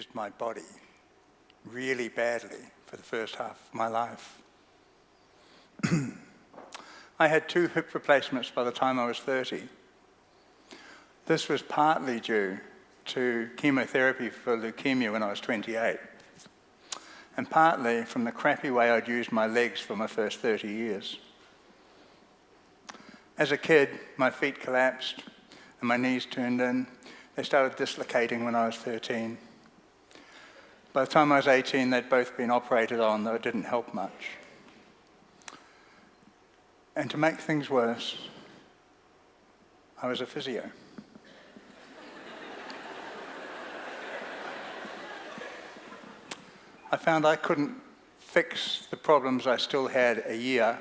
used my body really badly for the first half of my life. I had 2 hip replacements by the time I was 30. This was partly due to chemotherapy for leukemia when I was 28, and partly from the crappy way I'd used my legs for my first 30 years. As a kid, my feet collapsed and my knees turned in. They started dislocating when I was 13. By the time I was 18, they'd both been operated on, though it didn't help much. And to make things worse, I was a physio. I found I couldn't fix the problems I still had a year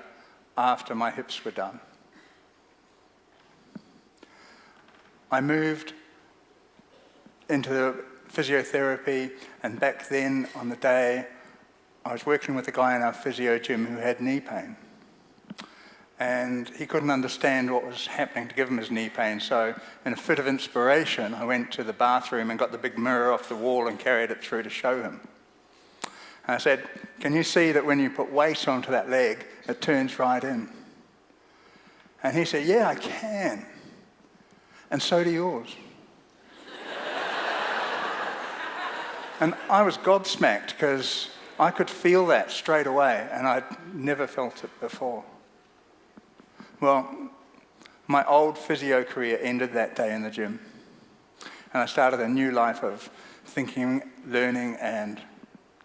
after my hips were done. I moved into physiotherapy, and back then on the day, I was working with a guy in our physio gym who had knee pain. And he couldn't understand what was happening to give him his knee pain, so in a fit of inspiration, I went to the bathroom and got the big mirror off the wall and carried it through to show him. And I said, "Can you see that when you put weight onto that leg, it turns right in?" And he said, "Yeah, I can. And so do yours." And I was gobsmacked because I could feel that straight away, and I'd never felt it before. Well, my old physio career ended that day in the gym, and I started a new life of thinking, learning, and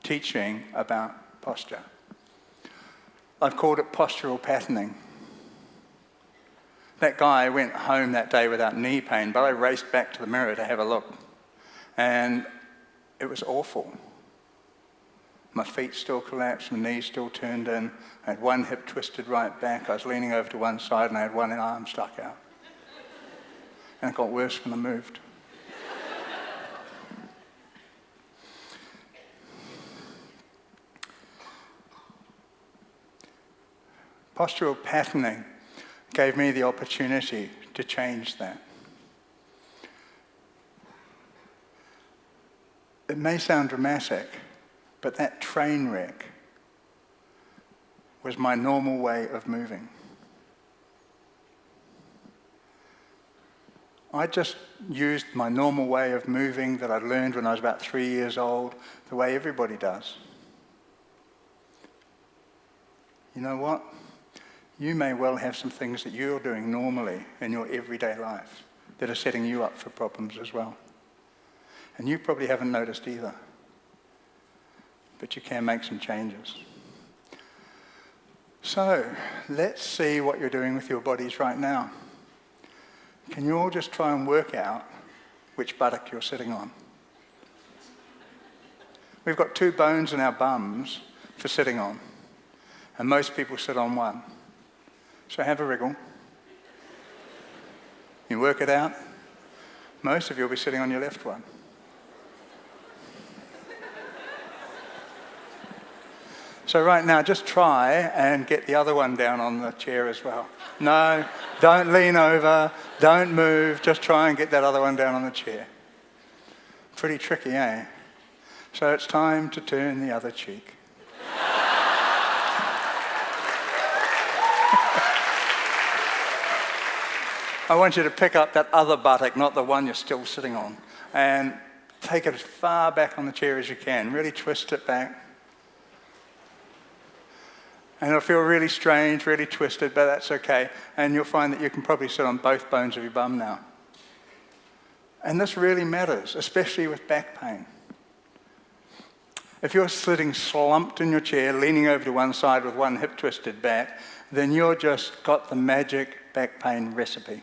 teaching about posture. I've called it postural patterning. That guy went home that day without knee pain, but I raced back to the mirror to have a look. And it was awful. My feet still collapsed, my knees still turned in. I had one hip twisted right back. I was leaning over to one side and I had one arm stuck out. And it got worse when I moved. Postural patterning gave me the opportunity to change that. It may sound dramatic, but that train wreck was my normal way of moving. I just used my normal way of moving that I'd learned when I was about 3 years old, the way everybody does. You know what? You may well have some things that you're doing normally in your everyday life that are setting you up for problems as well. And you probably haven't noticed either. But you can make some changes. So, let's see what you're doing with your bodies right now. Can you all just try and work out which buttock you're sitting on? We've got 2 bones in our bums for sitting on. And most people sit on one. So have a wriggle. You work it out. Most of you will be sitting on your left one. So right now, just try and get the other one down on the chair as well. No, don't lean over, don't move, just try and get that other one down on the chair. Pretty tricky, eh? So it's time to turn the other cheek. I want you to pick up that other buttock, not the one you're still sitting on, and take it as far back on the chair as you can. Really twist it back. And it'll feel really strange, really twisted, but that's okay. And you'll find that you can probably sit on both bones of your bum now. And this really matters, especially with back pain. If you're sitting slumped in your chair, leaning over to one side with one hip twisted back, then you've just got the magic back pain recipe.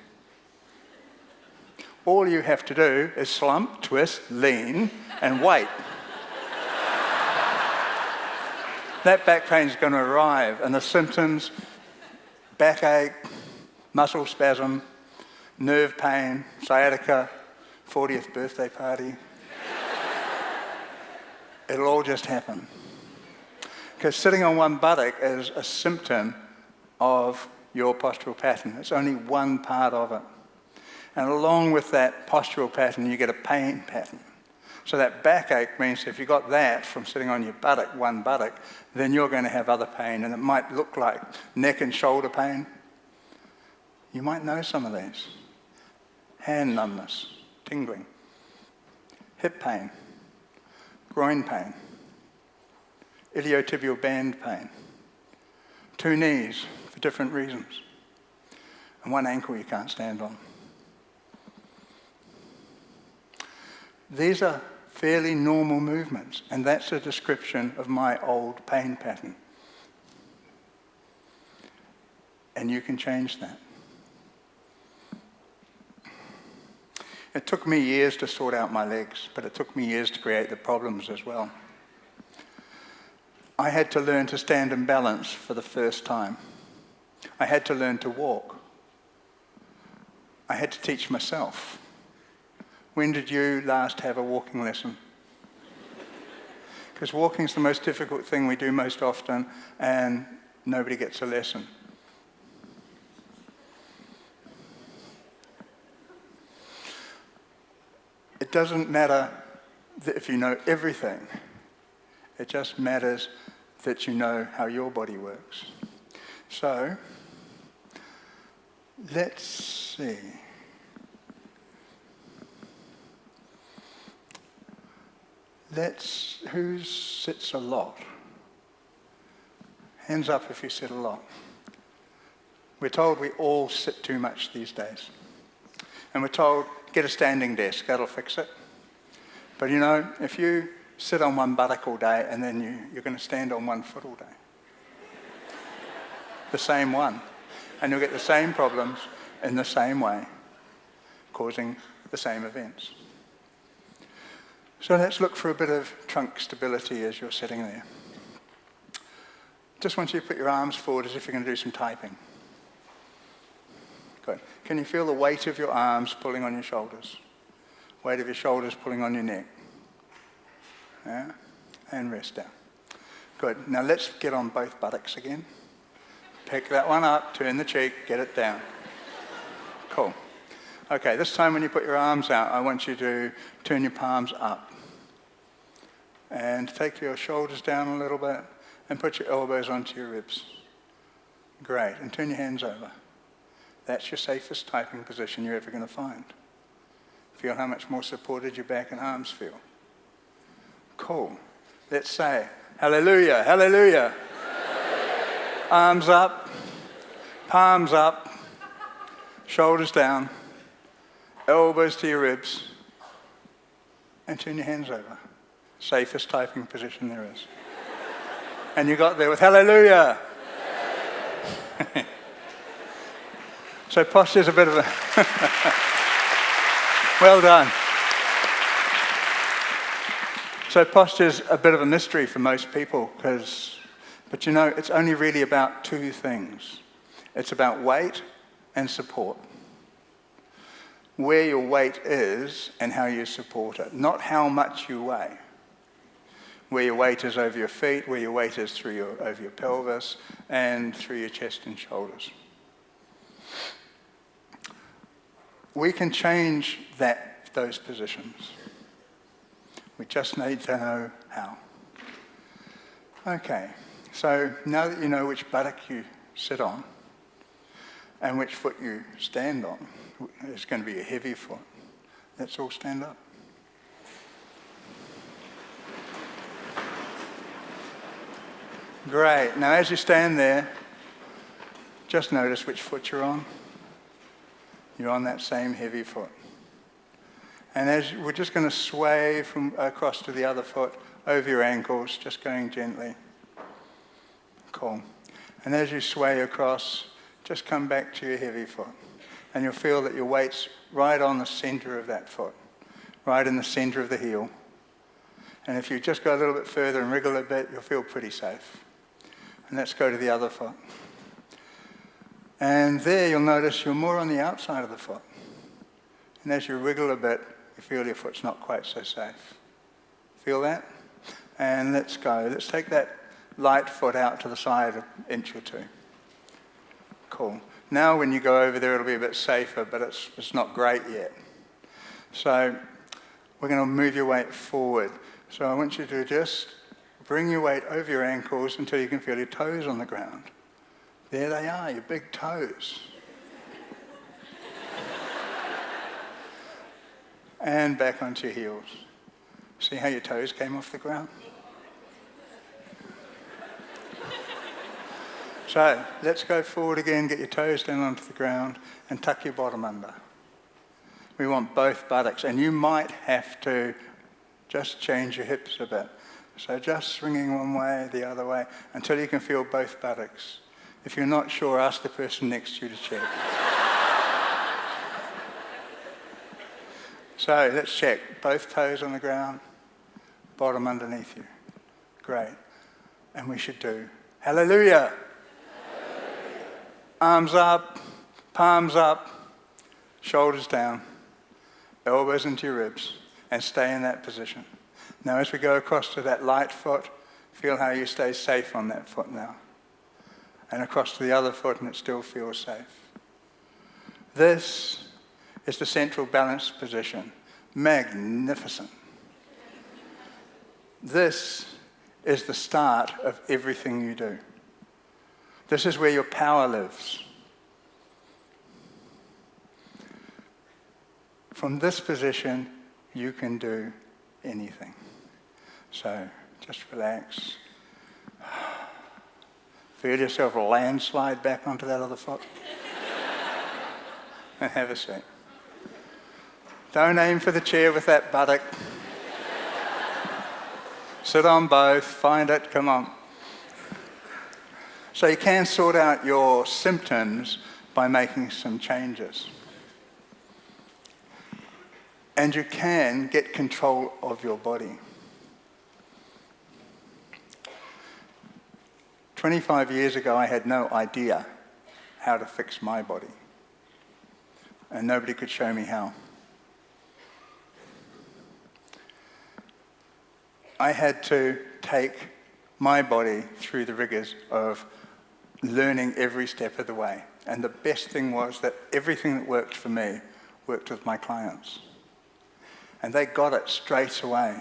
All you have to do is slump, twist, lean, and wait. That back pain is going to arrive, and the symptoms, backache, muscle spasm, nerve pain, sciatica, 40th birthday party. It'll all just happen. Because sitting on one buttock is a symptom of your postural pattern. It's only one part of it. And along with that postural pattern, you get a pain pattern. So that backache means if you got that from sitting on your buttock, one buttock, then you're going to have other pain, and it might look like neck and shoulder pain. You might know some of these. Hand numbness, tingling, hip pain, groin pain, iliotibial band pain, two knees for different reasons, and one ankle you can't stand on. These are fairly normal movements, and that's a description of my old pain pattern. And you can change that. It took me years to sort out my legs, but it took me years to create the problems as well. I had to learn to stand and balance for the first time. I had to learn to walk. I had to teach myself. When did you last have a walking lesson? Because walking is the most difficult thing we do most often, and nobody gets a lesson. It doesn't matter that if you know everything. It just matters that you know how your body works. So, let's see. Who sits a lot? Hands up if you sit a lot. We're told we all sit too much these days. And we're told, get a standing desk, that'll fix it. But you know, if you sit on one buttock all day and then you're going to stand on one foot all day. The same one. And you'll get the same problems in the same way, causing the same events. So let's look for a bit of trunk stability as you're sitting there. Just want you to put your arms forward as if you're going to do some typing. Good. Can you feel the weight of your arms pulling on your shoulders? Weight of your shoulders pulling on your neck. Yeah? And rest down. Good. Now let's get on both buttocks again. Pick that one up, turn the cheek, get it down. Cool. Okay, this time when you put your arms out, I want you to turn your palms up. And take your shoulders down a little bit and put your elbows onto your ribs. Great. And turn your hands over. That's your safest typing position you're ever going to find. Feel how much more supported your back and arms feel. Cool. Let's say, hallelujah, hallelujah. Arms up, palms up, shoulders down, elbows to your ribs, and turn your hands over. Safest typing position there is. And you got there with hallelujah. So posture's a bit of a... Well done. So posture's a bit of a mystery for most people, but you know, it's only really about two things. It's about weight and support. Where your weight is and how you support it, not how much you weigh. Where your weight is over your feet, where your weight is over your pelvis, and through your chest and shoulders. We can change those positions. We just need to know how. Okay, so now that you know which buttock you sit on and which foot you stand on, it's going to be a heavy foot. Let's all stand up. Great. Now as you stand there, just notice which foot you're on. You're on that same heavy foot. And we're just going to sway from across to the other foot, over your ankles, just going gently. Cool. And as you sway across, just come back to your heavy foot. And you'll feel that your weight's right on the center of that foot, right in the center of the heel. And if you just go a little bit further and wriggle a bit, you'll feel pretty safe. And let's go to the other foot. And there you'll notice you're more on the outside of the foot. And as you wriggle a bit, you feel your foot's not quite so safe. Feel that? And let's go. Let's take that light foot out to the side an inch or two. Cool. Now when you go over there, it'll be a bit safer, but it's not great yet. So we're going to move your weight forward. So I want you to just bring your weight over your ankles until you can feel your toes on the ground. There they are, your big toes. And back onto your heels. See how your toes came off the ground? So let's go forward again, get your toes down onto the ground and tuck your bottom under. We want both buttocks, and you might have to just change your hips a bit. So just swinging one way, the other way, until you can feel both buttocks. If you're not sure, ask the person next to you to check. So let's check. Both toes on the ground, bottom underneath you. Great. And we should do hallelujah. Hallelujah. Arms up, palms up, shoulders down, elbows into your ribs, and stay in that position. Now as we go across to that light foot, feel how you stay safe on that foot now. And across to the other foot, and it still feels safe. This is the central balance position. Magnificent. This is the start of everything you do. This is where your power lives. From this position, you can do anything. So just relax. Feel yourself landslide back onto that other foot. And have a seat. Don't aim for the chair with that buttock. Sit on both, find it, come on. So you can sort out your symptoms by making some changes. And you can get control of your body. 25 years ago, I had no idea how to fix my body. And nobody could show me how. I had to take my body through the rigors of learning every step of the way. And the best thing was that everything that worked for me worked with my clients. And they got it straight away.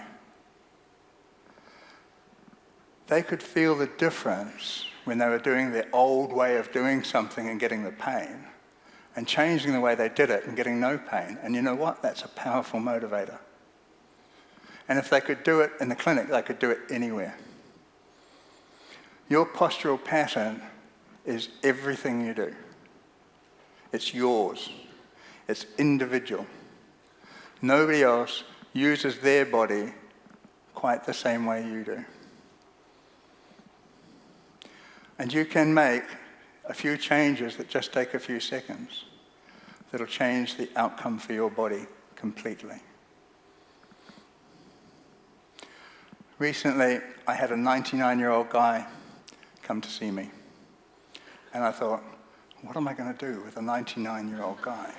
They could feel the difference when they were doing their old way of doing something and getting the pain, and changing the way they did it and getting no pain. And you know what? That's a powerful motivator. And if they could do it in the clinic, they could do it anywhere. Your postural pattern is everything you do. It's yours. It's individual. Nobody else uses their body quite the same way you do. And you can make a few changes that just take a few seconds that'll change the outcome for your body completely. Recently, I had a 99-year-old guy come to see me. And I thought, what am I going to do with a 99-year-old guy?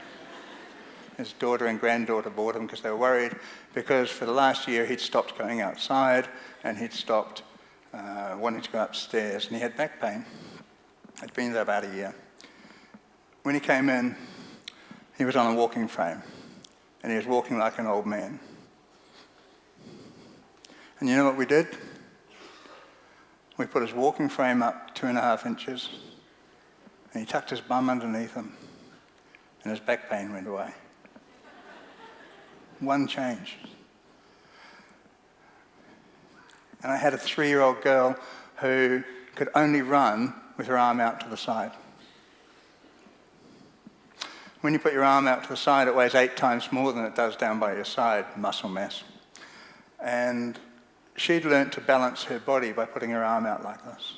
His daughter and granddaughter brought him because they were worried, because for the last year he'd stopped going outside and he'd stopped wanting to go upstairs, and he had back pain. I'd been there about a year. When he came in, he was on a walking frame, and he was walking like an old man. And you know what we did? We put his walking frame up 2.5 inches, and he tucked his bum underneath him, and his back pain went away. One change. And I had a 3-year-old girl who could only run with her arm out to the side. When you put your arm out to the side, it weighs 8 times more than it does down by your side, muscle mass. And she'd learnt to balance her body by putting her arm out like this.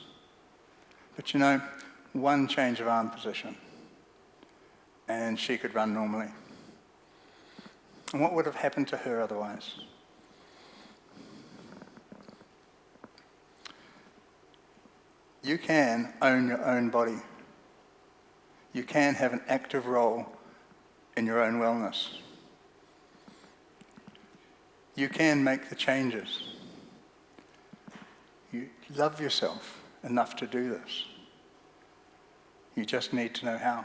But you know, one change of arm position, and she could run normally. And what would have happened to her otherwise? You can own your own body. You can have an active role in your own wellness. You can make the changes. You love yourself enough to do this. You just need to know how.